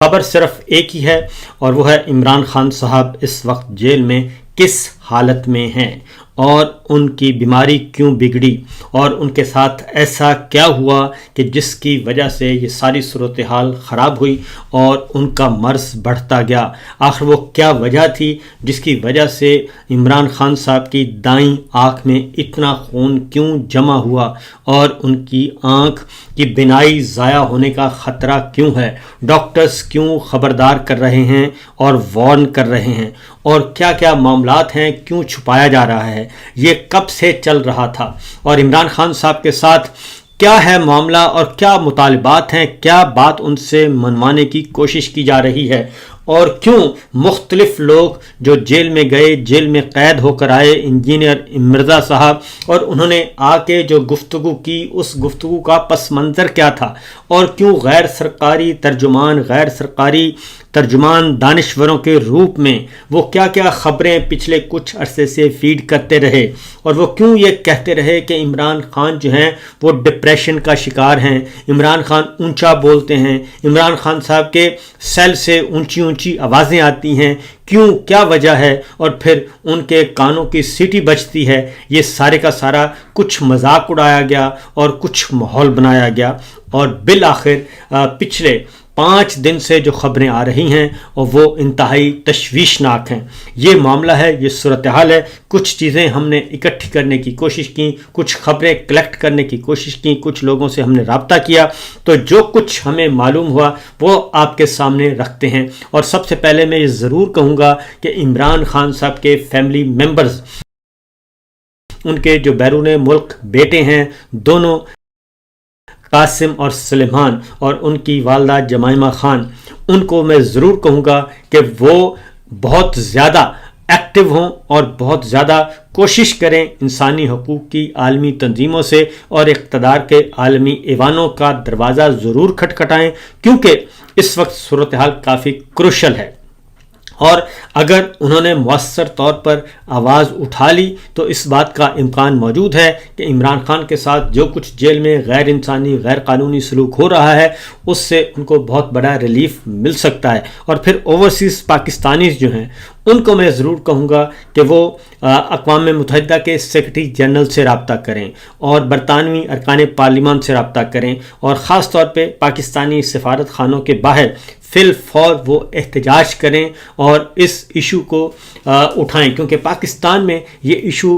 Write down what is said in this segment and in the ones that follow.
خبر صرف ایک ہی ہے اور وہ ہے عمران خان صاحب اس وقت جیل میں کس حالت میں ہیں اور ان کی بیماری کیوں بگڑی اور ان کے ساتھ ایسا کیا ہوا کہ جس کی وجہ سے یہ ساری صورتحال خراب ہوئی اور ان کا مرض بڑھتا گیا. آخر وہ کیا وجہ تھی جس کی وجہ سے عمران خان صاحب کی دائیں آنکھ میں اتنا خون کیوں جمع ہوا اور ان کی آنکھ کی بینائی ضائع ہونے کا خطرہ کیوں ہے. ڈاکٹرز کیوں خبردار کر رہے ہیں اور وارن کر رہے ہیں اور کیا کیا معاملات ہیں کیوں چھپایا جا رہا ہے. یہ کب سے چل رہا تھا اور عمران خان صاحب کے ساتھ کیا ہے معاملہ اور کیا مطالبات ہیں, کیا بات ان سے منوانے کی کوشش کی جا رہی ہے اور کیوں مختلف لوگ جو جیل میں گئے, جیل میں قید ہو کر آئے, انجینئر مرزا صاحب, اور انہوں نے آ کے جو گفتگو کی اس گفتگو کا پس منظر کیا تھا اور کیوں غیر سرکاری ترجمان دانشوروں کے روپ میں وہ کیا کیا خبریں پچھلے کچھ عرصے سے فیڈ کرتے رہے اور وہ کیوں یہ کہتے رہے کہ عمران خان جو ہیں وہ ڈپریشن کا شکار ہیں, عمران خان اونچا بولتے ہیں, عمران خان صاحب کے سیل سے اونچی اونچی آوازیں آتی ہیں, کیوں, کیا وجہ ہے, اور پھر ان کے کانوں کی سیٹی بجتی ہے. یہ سارے کا سارا کچھ مذاق اڑایا گیا اور کچھ ماحول بنایا گیا اور بالآخر پچھلے 5 دن سے جو خبریں آ رہی ہیں اور وہ انتہائی تشویشناک ہیں. یہ معاملہ ہے, یہ صورتحال ہے. کچھ چیزیں ہم نے اکٹھی کرنے کی کوشش کی, کچھ خبریں کلیکٹ کرنے کی کوشش کی, کچھ لوگوں سے ہم نے رابطہ کیا, تو جو کچھ ہمیں معلوم ہوا وہ آپ کے سامنے رکھتے ہیں. اور سب سے پہلے میں یہ ضرور کہوں گا کہ عمران خان صاحب کے فیملی ممبرز, ان کے جو بیرون ملک بیٹے ہیں دونوں, قاسم اور سلیمان, اور ان کی والدہ جمائمہ خان, ان کو میں ضرور کہوں گا کہ وہ بہت زیادہ ایکٹیو ہوں اور بہت زیادہ کوشش کریں انسانی حقوق کی عالمی تنظیموں سے اور اقتدار کے عالمی ایوانوں کا دروازہ ضرور کھٹکھٹائیں, کیونکہ اس وقت صورتحال کافی کروشل ہے. اور اگر انہوں نے مؤثر طور پر آواز اٹھا لی تو اس بات کا امکان موجود ہے کہ عمران خان کے ساتھ جو کچھ جیل میں غیر انسانی غیر قانونی سلوک ہو رہا ہے اس سے ان کو بہت بڑا ریلیف مل سکتا ہے. اور پھر اوورسیز پاکستانیز جو ہیں ان کو میں ضرور کہوں گا کہ وہ اقوام متحدہ کے سیکرٹری جنرل سے رابطہ کریں اور برطانوی ارکان پارلیمان سے رابطہ کریں اور خاص طور پہ پاکستانی سفارت خانوں کے باہر فی الفور وہ احتجاج کریں اور اس ایشو کو اٹھائیں, کیونکہ پاکستان میں یہ ایشو,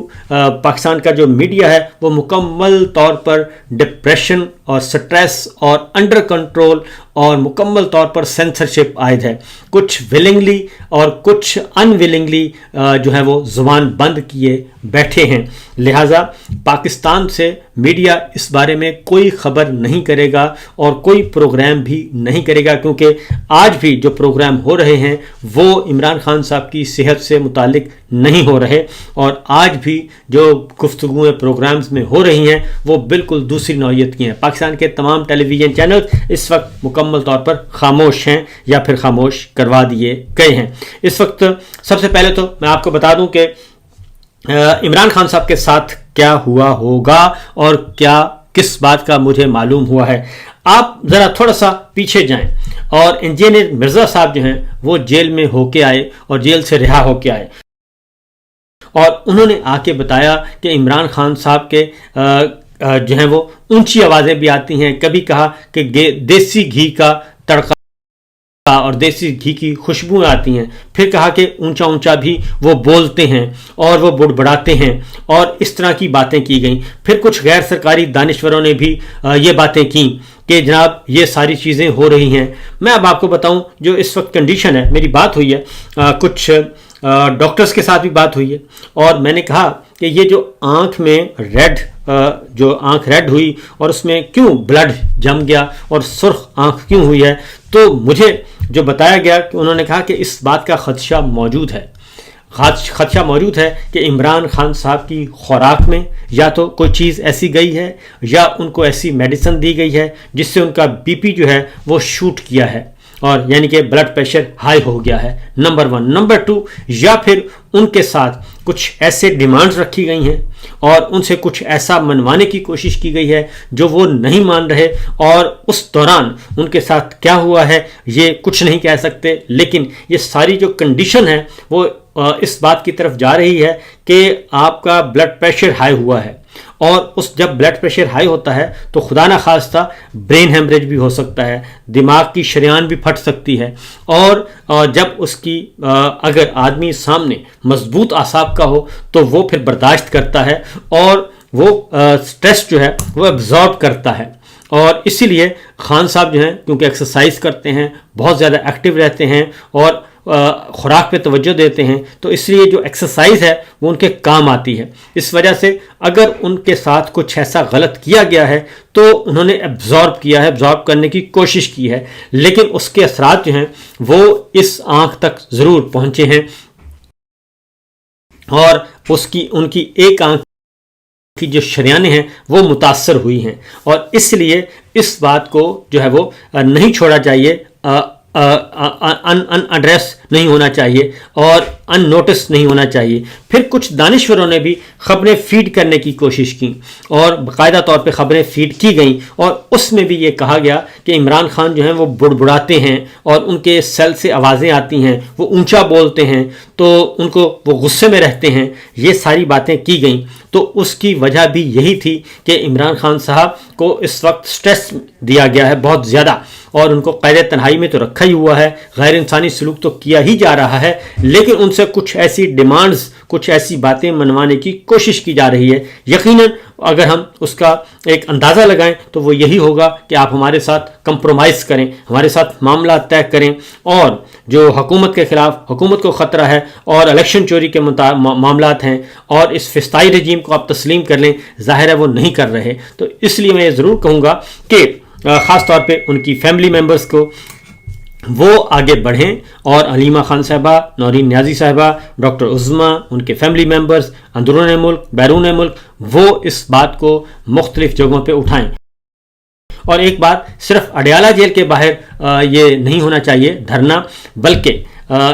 پاکستان کا جو میڈیا ہے وہ مکمل طور پر ڈپریشن اور سٹریس اور انڈر کنٹرول اور مکمل طور پر سینسرشپ عائد ہے. کچھ ولنگلی اور کچھ ان ولنگلی جو ہے وہ زبان بند کیے بیٹھے ہیں. لہٰذا پاکستان سے میڈیا اس بارے میں کوئی خبر نہیں کرے گا اور کوئی پروگرام بھی نہیں کرے گا, کیونکہ آج بھی جو پروگرام ہو رہے ہیں وہ عمران خان صاحب کی صحت سے متعلق نہیں ہو رہے اور آج بھی جو گفتگویں پروگرامز میں ہو رہی ہیں وہ بالکل دوسری نوعیت کی ہیں. پاکستان کے تمام ٹیلی ویژن چینل اس وقت مکمل طور پر خاموش ہیں یا پھر خاموش کروا دیے گئے ہیں. اس وقت سب سے پہلے تو میں آپ کو بتا دوں کہ عمران خان صاحب کے ساتھ کیا ہوا ہوگا اور کیا کس بات کا مجھے معلوم ہوا ہے. آپ ذرا تھوڑا سا پیچھے جائیں اور انجینئر مرزا صاحب جو ہیں وہ جیل میں ہو کے آئے اور جیل سے رہا ہو کے آئے اور انہوں نے آ کے بتایا کہ عمران خان صاحب کے جو ہیں وہ اونچی آوازیں بھی آتی ہیں. کبھی کہا کہ دیسی گھی کا تڑکا اور دیسی گھی کی خوشبو آتی ہیں, پھر کہا کہ اونچا اونچا بھی وہ بولتے ہیں اور وہ بڑبڑاتے ہیں اور اس طرح کی باتیں کی گئیں. پھر کچھ غیر سرکاری دانشوروں نے بھی یہ باتیں کیں کہ جناب یہ ساری چیزیں ہو رہی ہیں. میں اب آپ کو بتاؤں جو اس وقت کنڈیشن ہے, میری بات ہوئی ہے کچھ ڈاکٹرز کے ساتھ بھی بات ہوئی ہے اور میں نے کہا کہ یہ جو آنکھ میں آنکھ ریڈ ہوئی اور اس میں کیوں بلڈ جم گیا اور سرخ آنکھ کیوں ہوئی ہے, تو مجھے جو بتایا گیا کہ انہوں نے کہا کہ اس بات کا خدشہ موجود ہے کہ عمران خان صاحب کی خوراک میں یا تو کوئی چیز ایسی گئی ہے یا ان کو ایسی میڈیسن دی گئی ہے جس سے ان کا بی پی جو ہے وہ شوٹ کیا ہے اور یعنی کہ بلڈ پریشر ہائی ہو گیا ہے, نمبر 1. نمبر 2, یا پھر ان کے ساتھ کچھ ایسے ڈیمانڈز رکھی گئی ہیں اور ان سے کچھ ایسا منوانے کی کوشش کی گئی ہے جو وہ نہیں مان رہے، اور اس دوران ان کے ساتھ کیا ہوا ہے یہ کچھ نہیں کہہ سکتے، لیکن یہ ساری جو کنڈیشن ہے وہ اس بات کی طرف جا رہی ہے کہ آپ کا بلڈ پریشر ہائی ہوا ہے، اور جب بلڈ پریشر ہائی ہوتا ہے تو خدا نہ خواستہ برین ہیمریج بھی ہو سکتا ہے، دماغ کی شریان بھی پھٹ سکتی ہے، اور جب اس کی اگر آدمی سامنے مضبوط اعصاب کا ہو تو وہ پھر برداشت کرتا ہے، اور وہ سٹریس جو ہے وہ ایبزارب کرتا ہے۔ اور اسی لیے خان صاحب جو ہیں کیونکہ ایکسرسائز کرتے ہیں، بہت زیادہ ایکٹیو رہتے ہیں اور خوراک پہ توجہ دیتے ہیں، تو اس لیے جو ایکسرسائز ہے وہ ان کے کام آتی ہے۔ اس وجہ سے اگر ان کے ساتھ کچھ ایسا غلط کیا گیا ہے تو انہوں نے ایبزارب کیا ہے، ایبزارب کرنے کی کوشش کی ہے، لیکن اس کے اثرات جو ہیں وہ اس آنکھ تک ضرور پہنچے ہیں، اور ان کی ایک آنکھ کی جو شریانیں ہیں وہ متاثر ہوئی ہیں، اور اس لیے اس بات کو جو ہے وہ نہیں چھوڑا چاہیے، ان ایڈریس نہیں ہونا چاہیے اور ان نوٹس نہیں ہونا چاہیے۔ پھر کچھ دانشوروں نے بھی خبریں فیڈ کرنے کی کوشش کی، اور باقاعدہ طور پہ خبریں فیڈ کی گئیں، اور اس میں بھی یہ کہا گیا کہ عمران خان جو ہیں وہ بڑبڑاتے ہیں، اور ان کے سیل سے آوازیں آتی ہیں، وہ اونچا بولتے ہیں، تو ان کو وہ غصے میں رہتے ہیں، یہ ساری باتیں کی گئیں۔ تو اس کی وجہ بھی یہی تھی کہ عمران خان صاحب کو اس وقت سٹریس دیا گیا ہے بہت زیادہ، اور ان کو قید تنہائی میں تو رکھا ہی ہوا ہے، غیر انسانی سلوک تو کیا ہی جا رہا ہے، لیکن ان سے کچھ ایسی ڈیمانڈز، کچھ ایسی باتیں منوانے کی کوشش کی جا رہی ہے۔ یقیناً اگر ہم اس کا ایک اندازہ لگائیں تو وہ یہی ہوگا کہ آپ ہمارے ساتھ کمپرومائز کریں، ہمارے ساتھ معاملات طے کریں، اور جو حکومت کے خلاف حکومت کو خطرہ ہے اور الیکشن چوری کے معاملات ہیں، اور اس فسطائی رجیم کو آپ تسلیم کر لیں، ظاہر ہے وہ نہیں کر رہے۔ تو اس لیے میں یہ ضرور کہوں گا کہ خاص طور پہ ان کی فیملی ممبرز کو وہ آگے بڑھیں، اور علیمہ خان صاحبہ، نورین نیازی صاحبہ، ڈاکٹر عظمیٰ، ان کے فیملی ممبرز اندرون ملک بیرون ملک، وہ اس بات کو مختلف جگہوں پہ اٹھائیں۔ اور ایک بات، صرف اڈیالہ جیل کے باہر یہ نہیں ہونا چاہیے دھرنا، بلکہ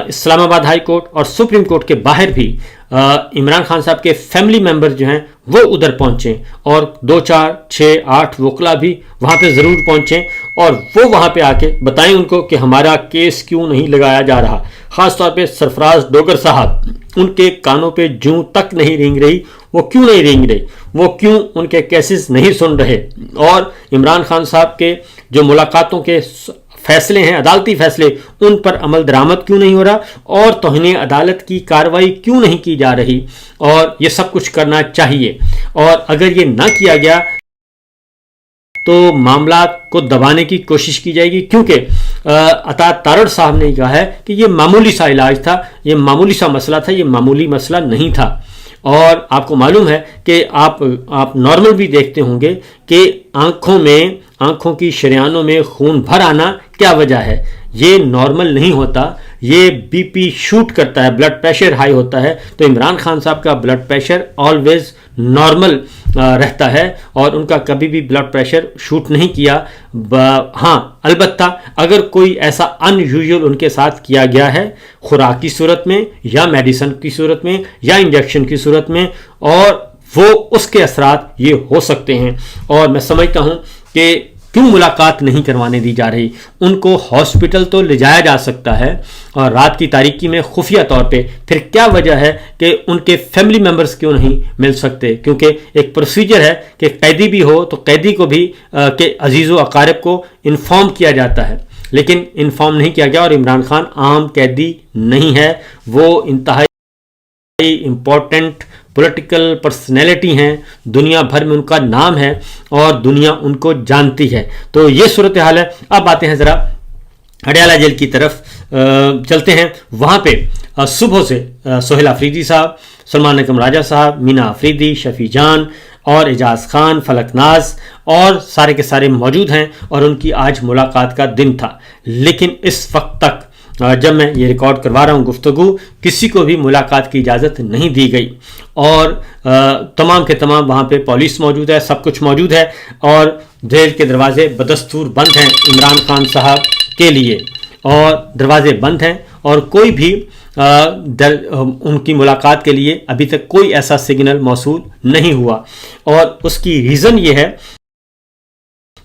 اسلام آباد ہائی کورٹ اور سپریم کورٹ کے باہر بھی عمران خان صاحب کے فیملی ممبر جو ہیں وہ ادھر پہنچیں، اور 2 4 6 8 وکلا بھی وہاں پہ ضرور پہنچیں، اور وہ وہاں پہ آ کے بتائیں ان کو کہ ہمارا کیس کیوں نہیں لگایا جا رہا۔ خاص طور پہ سرفراز ڈوگر صاحب، ان کے کانوں پہ جوں تک نہیں رینگ رہی، وہ کیوں نہیں رینگ رہی، وہ کیوں ان کے کیسز نہیں سن رہے، اور عمران خان صاحب کے جو ملاقاتوں کے فیصلے ہیں، عدالتی فیصلے، ان پر عمل درآمد کیوں نہیں ہو رہا، اور توہین عدالت کی کارروائی کیوں نہیں کی جا رہی، اور یہ سب کچھ کرنا چاہیے۔ اور اگر یہ نہ کیا گیا تو معاملات کو دبانے کی کوشش کی جائے گی، کیونکہ عطا تارڑ صاحب نے کہا ہے کہ یہ معمولی سا علاج تھا، یہ معمولی سا مسئلہ تھا، یہ معمولی مسئلہ نہیں تھا۔ اور آپ کو معلوم ہے کہ آپ نارمل بھی دیکھتے ہوں گے کہ آنکھوں کی شریانوں میں خون بھر آنا کیا وجہ ہے، یہ نارمل نہیں ہوتا، یہ بی پی شوٹ کرتا ہے، بلڈ پریشر ہائی ہوتا ہے۔ تو عمران خان صاحب کا بلڈ پریشر آلویز نارمل رہتا ہے، اور ان کا کبھی بھی بلڈ پریشر شوٹ نہیں کیا۔ ہاں، البتہ اگر کوئی ایسا ان یوزول ان کے ساتھ کیا گیا ہے، خوراک کی صورت میں یا میڈیسن کی صورت میں یا انجیکشن کی صورت میں، اور وہ اس کے اثرات یہ ہو سکتے ہیں۔ اور میں سمجھتا ہوں کہ کیوں ملاقات نہیں کروانے دی جا رہی، ان کو ہاسپٹل تو لے جایا جا سکتا ہے، اور رات کی تاریکی میں خفیہ طور پہ، پھر کیا وجہ ہے کہ ان کے فیملی ممبرز کیوں نہیں مل سکتے؟ کیونکہ ایک پروسیجر ہے کہ قیدی بھی ہو تو قیدی کو بھی کہ عزیز و اقارب کو انفارم کیا جاتا ہے، لیکن انفارم نہیں کیا گیا۔ اور عمران خان عام قیدی نہیں ہے، وہ انتہائی امپورٹنٹ پولیٹیکل پرسنالٹی ہیں، دنیا بھر میں ان کا نام ہے اور دنیا ان کو جانتی ہے۔ تو یہ صورتحال ہے۔ اب آتے ہیں ذرا اڈیالہ جیل کی طرف چلتے ہیں۔ وہاں پہ صبح سے سہیل آفریدی صاحب، سلمان اکرم راجہ صاحب، مینا آفریدی، شفیع جان اور اعجاز خان، فلک ناز اور سارے کے سارے موجود ہیں، اور ان کی آج ملاقات کا دن تھا۔ لیکن اس وقت تک جب میں یہ ریکارڈ کروا رہا ہوں گفتگو، کسی کو بھی ملاقات کی اجازت نہیں دی گئی، اور تمام کے تمام وہاں پہ پولیس موجود ہے، سب کچھ موجود ہے، اور جیل کے دروازے بدستور بند ہیں عمران خان صاحب کے لیے، اور دروازے بند ہیں، اور کوئی بھی ان کی ملاقات کے لیے ابھی تک کوئی ایسا سگنل موصول نہیں ہوا، اور اس کی ریزن یہ ہے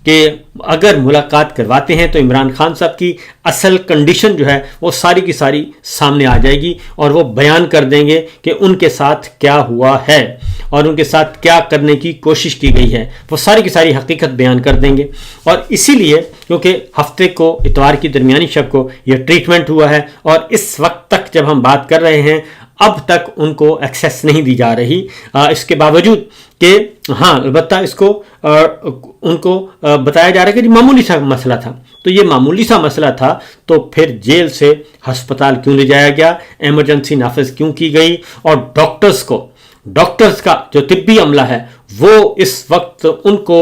کہ اگر ملاقات کرواتے ہیں تو عمران خان صاحب کی اصل کنڈیشن جو ہے وہ ساری کی ساری سامنے آ جائے گی، اور وہ بیان کر دیں گے کہ ان کے ساتھ کیا ہوا ہے اور ان کے ساتھ کیا کرنے کی کوشش کی گئی ہے، وہ ساری کی ساری حقیقت بیان کر دیں گے۔ اور اسی لیے کیونکہ ہفتے کو اتوار کی درمیانی شب کو یہ ٹریٹمنٹ ہوا ہے، اور اس وقت تک جب ہم بات کر رہے ہیں اب تک ان کو ایکسیس نہیں دی جا رہی، اس کے باوجود کہ ہاں البتہ اس کو ان کو بتایا جا رہا ہے کہ معمولی سا مسئلہ تھا۔ تو یہ معمولی سا مسئلہ تھا تو پھر جیل سے ہسپتال کیوں لے جایا گیا، ایمرجنسی نافذ کیوں کی گئی، اور ڈاکٹرز کا جو طبی عملہ ہے وہ اس وقت ان کو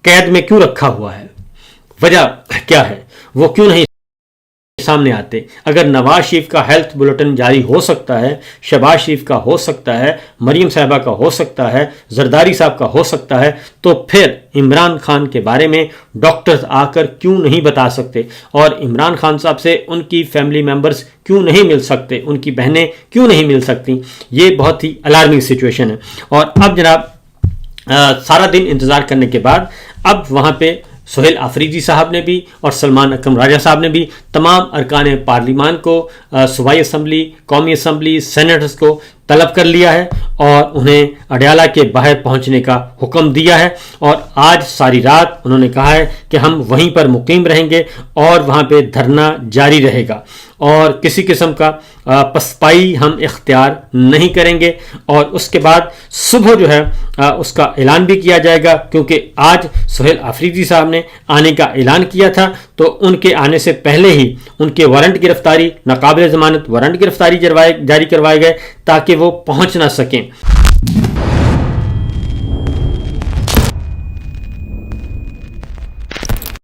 قید میں کیوں رکھا ہوا ہے، وجہ کیا ہے، وہ کیوں نہیں سامنے آتے؟ اگر نواز شریف کا ہیلتھ بلیٹن جاری ہو سکتا ہے، شہباز شریف کا ہو سکتا ہے، مریم صاحبہ کا ہو سکتا ہے، زرداری صاحب کا ہو سکتا ہے، تو پھر عمران خان کے بارے میں ڈاکٹرز آ کر کیوں نہیں بتا سکتے، اور عمران خان صاحب سے ان کی فیملی ممبرز کیوں نہیں مل سکتے، ان کی بہنیں کیوں نہیں مل سکتی؟ یہ بہت ہی الارمنگ سچویشن ہے۔ اور اب جناب سارا دن انتظار کرنے کے بعد اب وہاں پہ سہیل آفریدی صاحب نے بھی اور سلمان اکرم راجہ صاحب نے بھی تمام ارکان پارلیمان کو، صوبائی اسمبلی، قومی اسمبلی، سینیٹرز کو طلب کر لیا ہے اور انہیں اڈیالہ کے باہر پہنچنے کا حکم دیا ہے، اور آج ساری رات انہوں نے کہا ہے کہ ہم وہیں پر مقیم رہیں گے اور وہاں پہ دھرنا جاری رہے گا، اور کسی قسم کا پسپائی ہم اختیار نہیں کریں گے۔ اور اس کے بعد صبح جو ہے اس کا اعلان بھی کیا جائے گا، کیونکہ آج سہیل آفریدی صاحب نے آنے کا اعلان کیا تھا، تو ان کے آنے سے پہلے ہی ان کے وارنٹ گرفتاری، ناقابل ضمانت وارنٹ گرفتاری جاری کروائے گئے تاکہ وہ پہنچ نہ سکیں۔